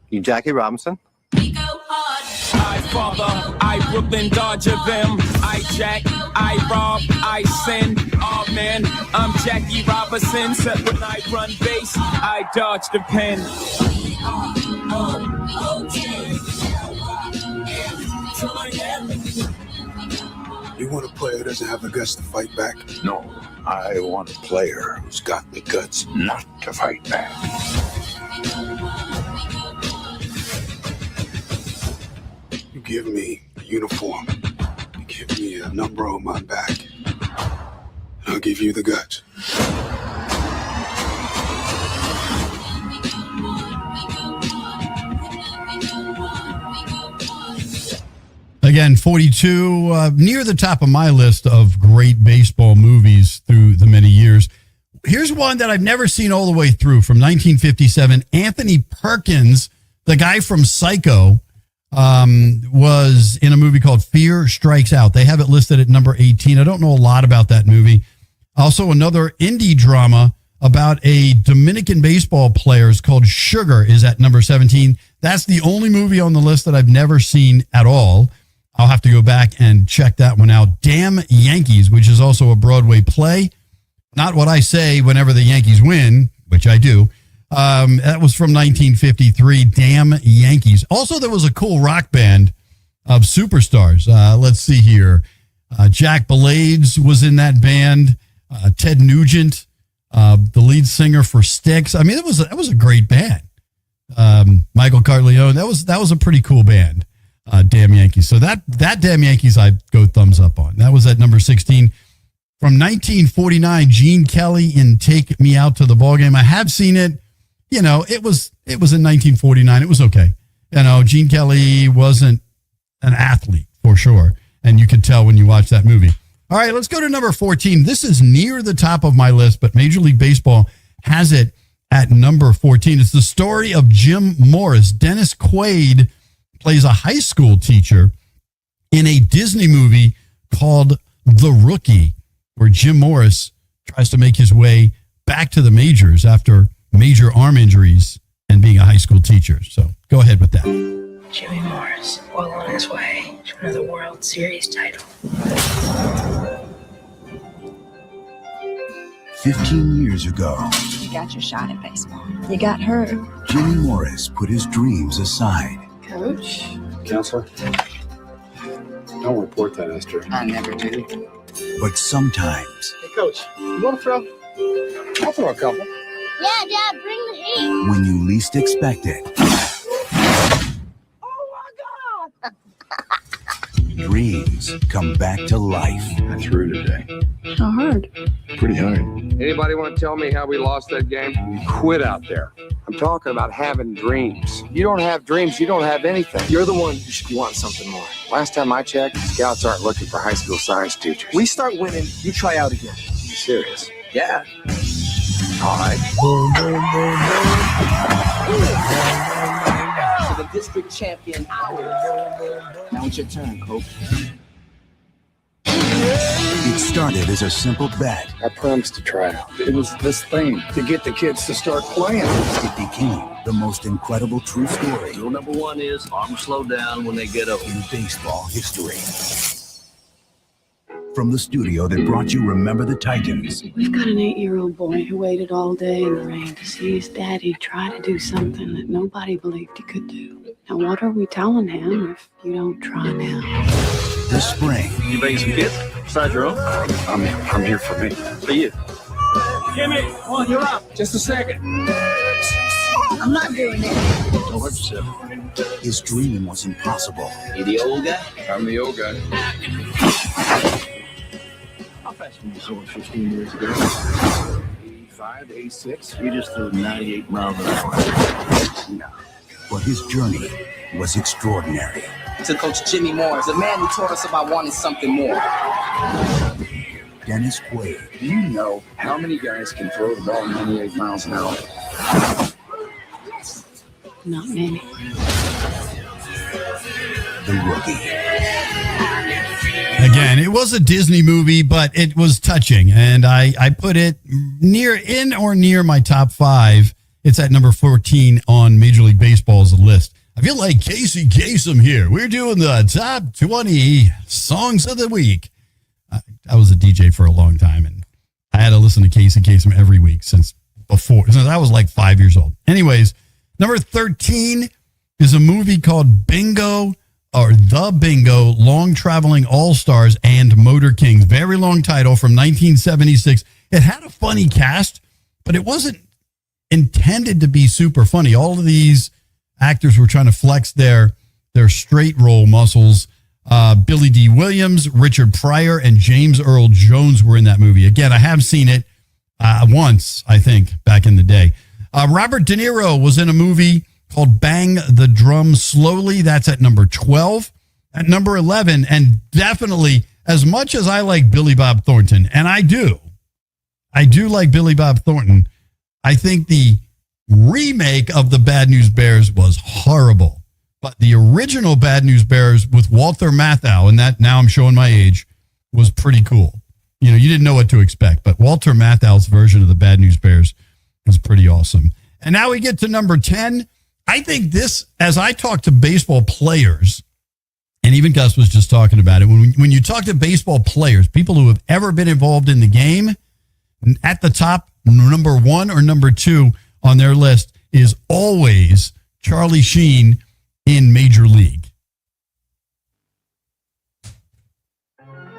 You Jackie Robinson? We go hard. I, Father, I Brooklyn Dodger them. I jack, I rob, I sin. Oh man, I'm Jackie Robinson. So when I run base, I dodge the pen. You want a player who doesn't have the guts to fight back? No, I want a player who's got the guts not to fight back. You give me a uniform, you give me a number on my back, and I'll give you the guts. Again, 42, near the top of my list of great baseball movies through the many years. Here's one that I've never seen all the way through from 1957. Anthony Perkins, the guy from Psycho, was in a movie called Fear Strikes Out. They have it listed at number 18. I don't know a lot about that movie. Also, another indie drama about a Dominican baseball player called Sugar is at number 17. That's the only movie on the list that I've never seen at all. I'll have to go back and check that one out. Damn Yankees, which is also a Broadway play. Not what I say whenever the Yankees win, which I do. That was from 1953, Damn Yankees. Also, there was a cool rock band of superstars. Let's see here. Jack Blades was in that band. Ted Nugent, the lead singer for Styx. I mean, that was a great band. Michael Corleone. That was a pretty cool band. Damn Yankees. So that Damn Yankees, I go thumbs up on. That was at number 16. From 1949, Gene Kelly in Take Me Out to the Ballgame. I have seen it. You know, it was in 1949. It was okay. You know, Gene Kelly wasn't an athlete for sure. And you could tell when you watch that movie. All right, let's go to number 14. This is near the top of my list, but Major League Baseball has it at number 14. It's the story of Jim Morris. Dennis Quaid plays a high school teacher in a Disney movie called The Rookie, where Jim Morris tries to make his way back to the majors after major arm injuries and being a high school teacher. So go ahead with that. Jimmy Morris, well on his way to another World Series title. 15 years ago, you got your shot at baseball. You got hurt. Jimmy Morris put his dreams aside. Coach? Counselor? Don't report that, Esther. I never do. But sometimes, Hey, Coach, you want to throw? I'll throw a couple. Yeah, Dad, bring the heat. when you least expect it, dreams come back to life. I threw today. How hard? Pretty hard. Anybody want to tell me how we lost that game? We quit out there. I'm talking about having dreams. You don't have dreams, you don't have anything. You're the one who should want something more. Last time I checked, scouts aren't looking for high school science teachers. We start winning, you try out again. You serious? Yeah. All right. To the district champion hours. Now it's your turn, Coach. It started as a simple bet. I promised to try out. It was this thing to get the kids to start playing. It became the most incredible true story Rule number one is arms slow down when they get up. in baseball history. From the studio that brought you Remember the Titans, We've got an 8-year-old boy who waited all day in the rain to see his daddy try to do something that nobody believed he could do. Now, what are we telling him if you don't try now? this spring, You bring some kids besides your own? I'm here for me. For you. Jimmy, on, you're up. Just a second. I'm not doing it. Don't hurt yourself. his dream was impossible. You the old guy? I'm the old guy. How fast can you So 15 years ago, 85, 86, You just threw 98 miles an hour. no. But his journey was extraordinary. To Coach Jimmy Morris, the man who taught us about wanting something more. Dennis Quaid, Do you know how many guys can throw the ball 98 miles an hour? Not many. the rookie. Again, it was a Disney movie, but it was touching, and I put it near my top 5. It's at number 14 on Major League Baseball's list. I feel like Casey Kasem here. We're doing the top 20 songs of the week. I was a DJ for a long time, and I had to listen to Casey Kasem every week since I was like 5 years old. Anyways, number 13 is a movie called Bingo, or The Bingo, Long Traveling All-Stars and Motor Kings. Very long title from 1976. It had a funny cast, but it wasn't intended to be super funny. All of these actors were trying to flex their straight role muscles. Billy D. Williams, Richard Pryor, and James Earl Jones were in that movie. Again, I have seen it once, I think, back in the day. Robert De Niro was in a movie called Bang the Drum Slowly. That's at number 12. At number 11, and definitely, as much as I like Billy Bob Thornton, and I do like Billy Bob Thornton, I think the remake of the Bad News Bears was horrible. But the original Bad News Bears with Walter Matthau, and that, now I'm showing my age, was pretty cool. You know, you didn't know what to expect, but Walter Matthau's version of the Bad News Bears was pretty awesome. And now we get to number 10. I think this, as I talk to baseball players, and even Gus was just talking about it, when you talk to baseball players, people who have ever been involved in the game, at the top, number 1 or number 2 on their list is always Charlie Sheen in Major League.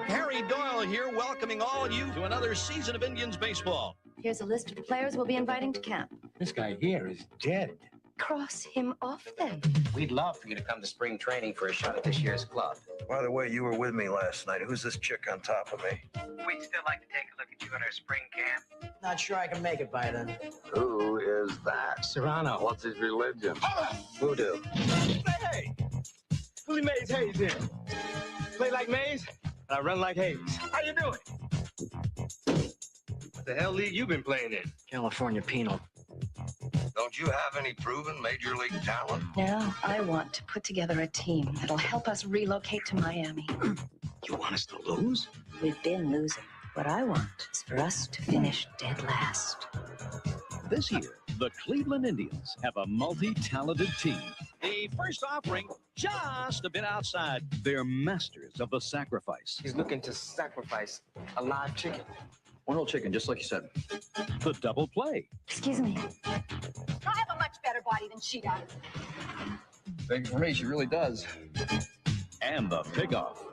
Harry Doyle here, welcoming all of you to another season of Indians baseball. Here's a list of the players we'll be inviting to camp. This guy here is dead. Cross him off then. We'd love for you to come to spring training for a shot at this year's club. By the way, you were with me last night. Who's this chick on top of me? We'd still like to take a look at you in our spring camp. Not sure I can make it by then. Who is that? Serrano. What's his religion? Voodoo. Hey! Who's Maze Hayes in? Play like Maze, and I run like Hayes. How you doing? What the hell league you been playing in? California Penal. Don't you have any proven major league talent? Now I want to put together a team that'll help us relocate to Miami. You want us to lose? We've been losing. What I want is for us to finish dead last. This year, the Cleveland Indians have a multi-talented team. The first offering just a bit outside. They're masters of the sacrifice. He's looking to sacrifice a live chicken. One whole chicken, just like you said. The double play. Excuse me. I have a much better body than she does. Thank you for me, she really does. And the pick-off.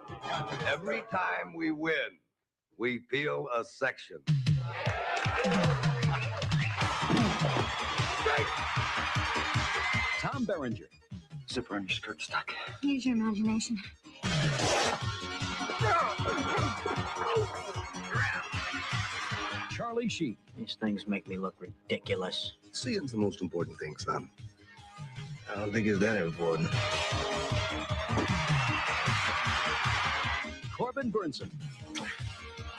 Every time we win, we peel a section. Tom Berenger. Zipper on your skirt stuck. Use your imagination. Charlie Sheen. These things make me look ridiculous. Seeing's the most important thing, son. I don't think it's that important. Corbin Burnson.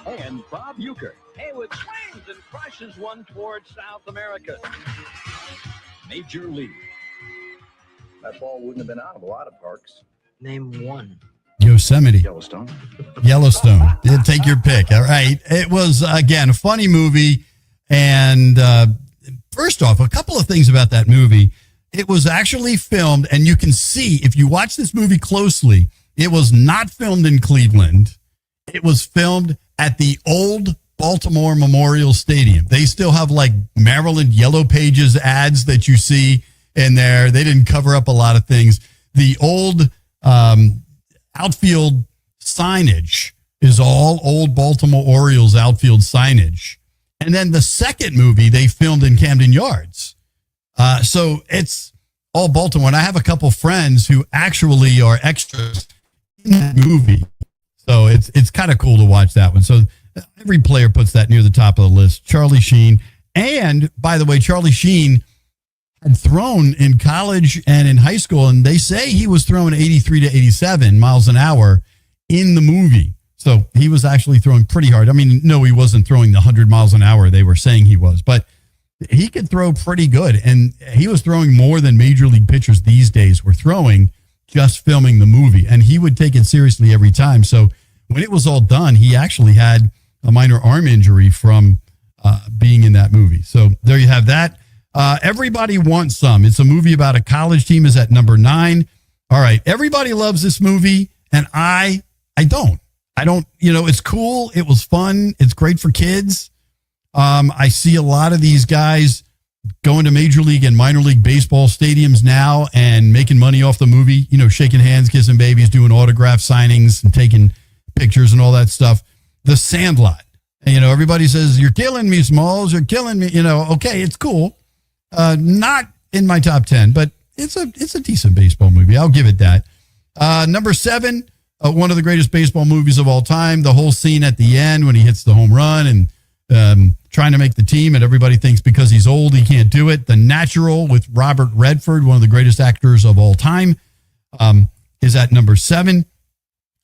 And Bob Uecker. Haywood swings and crushes one towards South America. Major League. That ball wouldn't have been out of a lot of parks. Name one. Yosemite. Yellowstone. Yeah, take your pick. All right. It was, again, a funny movie. And first off, a couple of things about that movie. It was actually filmed, and you can see, if you watch this movie closely, it was not filmed in Cleveland. It was filmed at the old Baltimore Memorial Stadium. They still have like Maryland Yellow Pages ads that you see in there. They didn't cover up a lot of things. The old outfield signage is all old Baltimore Orioles outfield signage. And then the second movie they filmed in Camden Yards. So it's all Baltimore. And I have a couple friends who actually are extras in that movie. So it's kind of cool to watch that one. So every player puts that near the top of the list. Charlie Sheen. And by the way, Charlie Sheen had thrown in college and in high school, and they say he was throwing 83 to 87 miles an hour in the movie. So he was actually throwing pretty hard. I mean, no, he wasn't throwing the 100 miles an hour they were saying he was, but he could throw pretty good. And he was throwing more than major league pitchers these days were throwing, just filming the movie. And he would take it seriously every time. So when it was all done, he actually had a minor arm injury from being in that movie. So there you have that. Everybody Wants Some. It's a movie about a college team, is at number 9. All right. Everybody loves this movie, and I don't. It's cool. It was fun. It's great for kids. I see a lot of these guys going to Major League and minor league baseball stadiums now and making money off the movie, shaking hands, kissing babies, doing autograph signings and taking pictures and all that stuff. The Sandlot. And, everybody says, you're killing me, Smalls. You're killing me. Okay, it's cool. Not in my top 10, but it's a decent baseball movie. I'll give it that. Number 7, one of the greatest baseball movies of all time. The whole scene at the end when he hits the home run and trying to make the team, and everybody thinks because he's old he can't do it. The Natural with Robert Redford, one of the greatest actors of all time, is at number 7.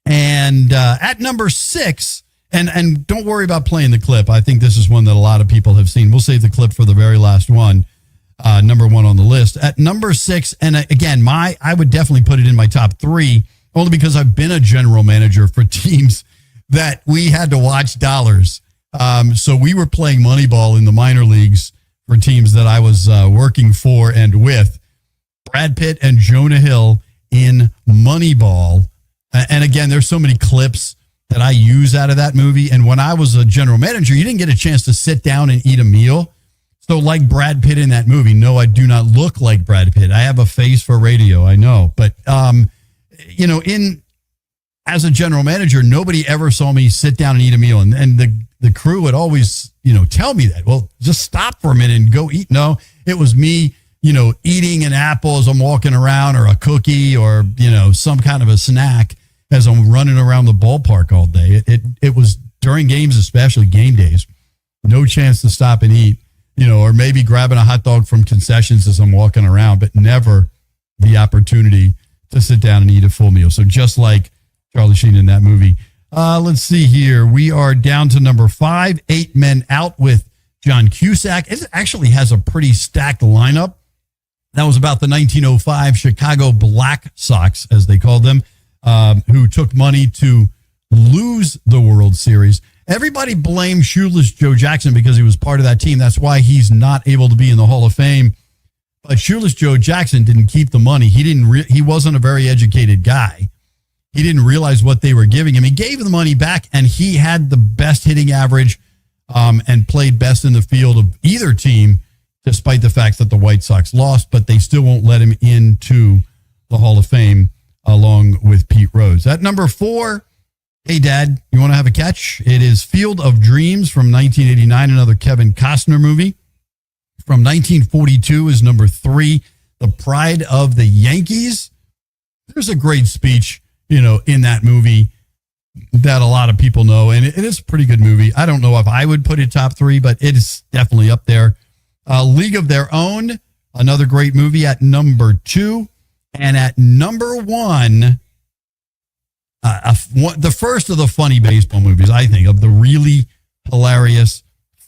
And at number 6, and don't worry about playing the clip. I think this is one that a lot of people have seen. We'll save the clip for the very last one. Number 1 on the list. At number 6, and again, I would definitely put it in my top 3, only because I've been a general manager for teams that we had to watch dollars. So we were playing Moneyball in the minor leagues for teams that I was working for and with. Brad Pitt and Jonah Hill in Moneyball. And again, there's so many clips that I use out of that movie. And when I was a general manager, you didn't get a chance to sit down and eat a meal. So like Brad Pitt in that movie, no, I do not look like Brad Pitt. I have a face for radio, I know. But, as a general manager, nobody ever saw me sit down and eat a meal. And the crew would always, tell me that. Well, just stop for a minute and go eat. No, it was me, eating an apple as I'm walking around, or a cookie, or, some kind of a snack as I'm running around the ballpark all day. It was during games, especially game days, no chance to stop and eat, or maybe grabbing a hot dog from concessions as I'm walking around, but never the opportunity to sit down and eat a full meal. So just like Charlie Sheen in that movie. Let's see here. We are down to number 5, 8 Men Out with John Cusack. It actually has a pretty stacked lineup. That was about the 1905 Chicago Black Sox, as they called them, who took money to lose the World Series. Everybody blamed Shoeless Joe Jackson because he was part of that team. That's why he's not able to be in the Hall of Fame. But Shoeless Joe Jackson didn't keep the money. He wasn't a very educated guy. He didn't realize what they were giving him. He gave the money back, and he had the best hitting average and played best in the field of either team, despite the fact that the White Sox lost, but they still won't let him into the Hall of Fame along with Pete Rose. At number 4, hey, Dad, you want to have a catch? It is Field of Dreams from 1989, another Kevin Costner movie. From 1942 is number 3, The Pride of the Yankees. There's a great speech in that movie that a lot of people know, and it is a pretty good movie. I don't know if I would put it top 3, but it is definitely up there. League of Their Own, another great movie, at number 2. And at number 1, the first of the funny baseball movies, I think, of the really hilarious,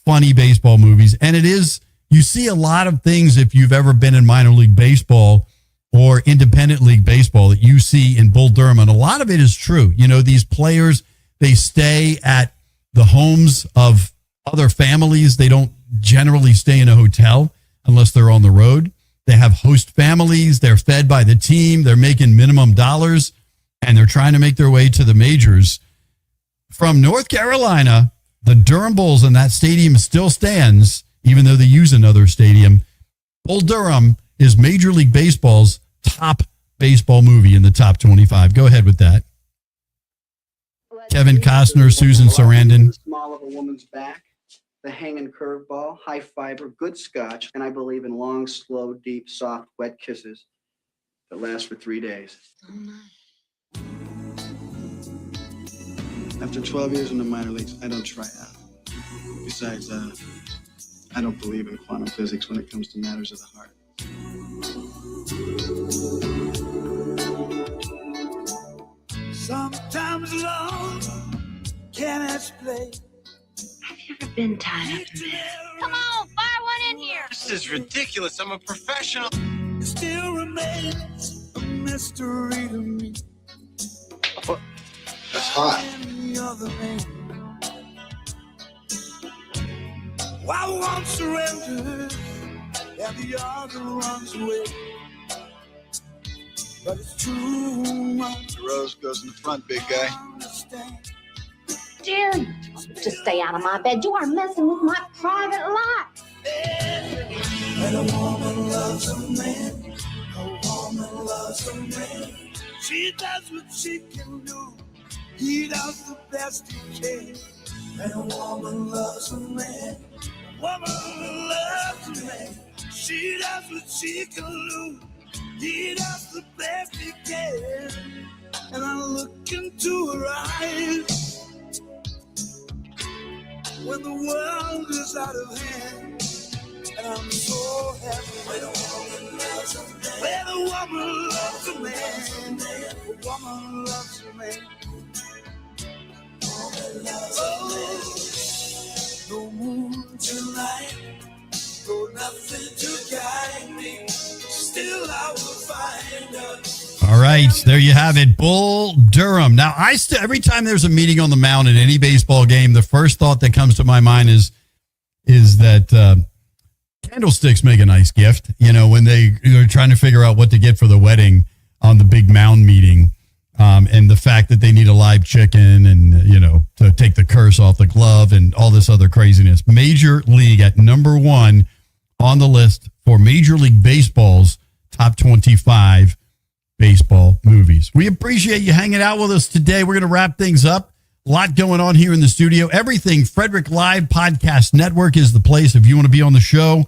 funny baseball movies. And it is, you see a lot of things if you've ever been in minor league baseball or independent league baseball that you see in Bull Durham. And a lot of it is true. These players, they stay at the homes of other families. They don't generally stay in a hotel unless they're on the road. They have host families. They're fed by the team. They're making minimum dollars, and they're trying to make their way to the majors. From North Carolina, the Durham Bulls, and that stadium still stands, even though they use another stadium. Bull Durham is Major League Baseball's top baseball movie in the top 25. Go ahead with that. Kevin Costner, Susan Sarandon. The small of a woman's back, the hanging curveball, high fiber, good scotch, and I believe in long, slow, deep, soft, wet kisses that last for 3 days. After 12 years in the minor leagues, I don't try out. Besides, I don't believe in quantum physics when it comes to matters of the heart. Sometimes love can't explain. Have you ever been tied up in bed? Come on, fire one in here. This is ridiculous. I'm a professional. It still remains a mystery to me. That's hot. I won't surrender. and the other runs away. But it's too much. Rose goes in the front, big guy. Dare you to stay out of my bed? You are messing with my private life. When a woman loves a man, a woman loves a man. She does what she can do. He does the best he can. When a woman loves a man, a woman loves a man. She does what she can do. He does the best he can. And I look into her eyes when the world is out of hand. And I'm so happy when a woman loves a man. When a woman loves a man. A woman loves a man. No moon tonight, no nothing to guide me. Still I will find her. All right, there you have it, Bull Durham. Now, every time there's a meeting on the mound in any baseball game, the first thought that comes to my mind is that candlesticks make a nice gift. You know, when they're trying to figure out what to get for the wedding on the big mound meeting. And the fact that they need a live chicken and, you know, to take the curse off the glove and all this other craziness. Major League at number 1 on the list for Major League Baseball's top 25 baseball movies. We appreciate you hanging out with us today. We're going to wrap things up. A lot going on here in the studio. Everything Frederick Live Podcast Network is the place. If you want to be on the show,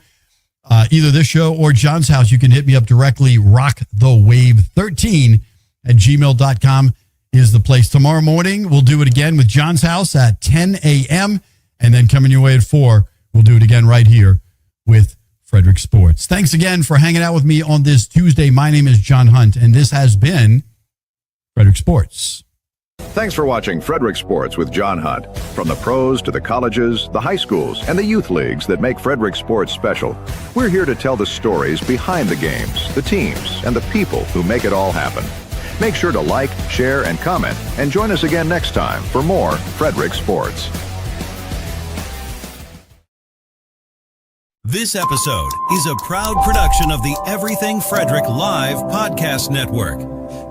either this show or John's house, you can hit me up directly. rockthewave13@gmail.com is the place. Tomorrow morning, we'll do it again with John's house at 10 a.m. And then coming your way at 4, we'll do it again right here with Frederick Sports. Thanks again for hanging out with me on this Tuesday. My name is John Hunt, and this has been Frederick Sports. Thanks for watching Frederick Sports with John Hunt. From the pros to the colleges, the high schools, and the youth leagues that make Frederick Sports special, we're here to tell the stories behind the games, the teams, and the people who make it all happen. Make sure to like, share, and comment, and join us again next time for more Frederick Sports. This episode is a proud production of the Everything Frederick Live Podcast Network.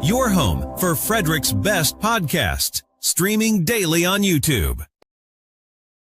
Your home for Frederick's best podcasts, streaming daily on YouTube.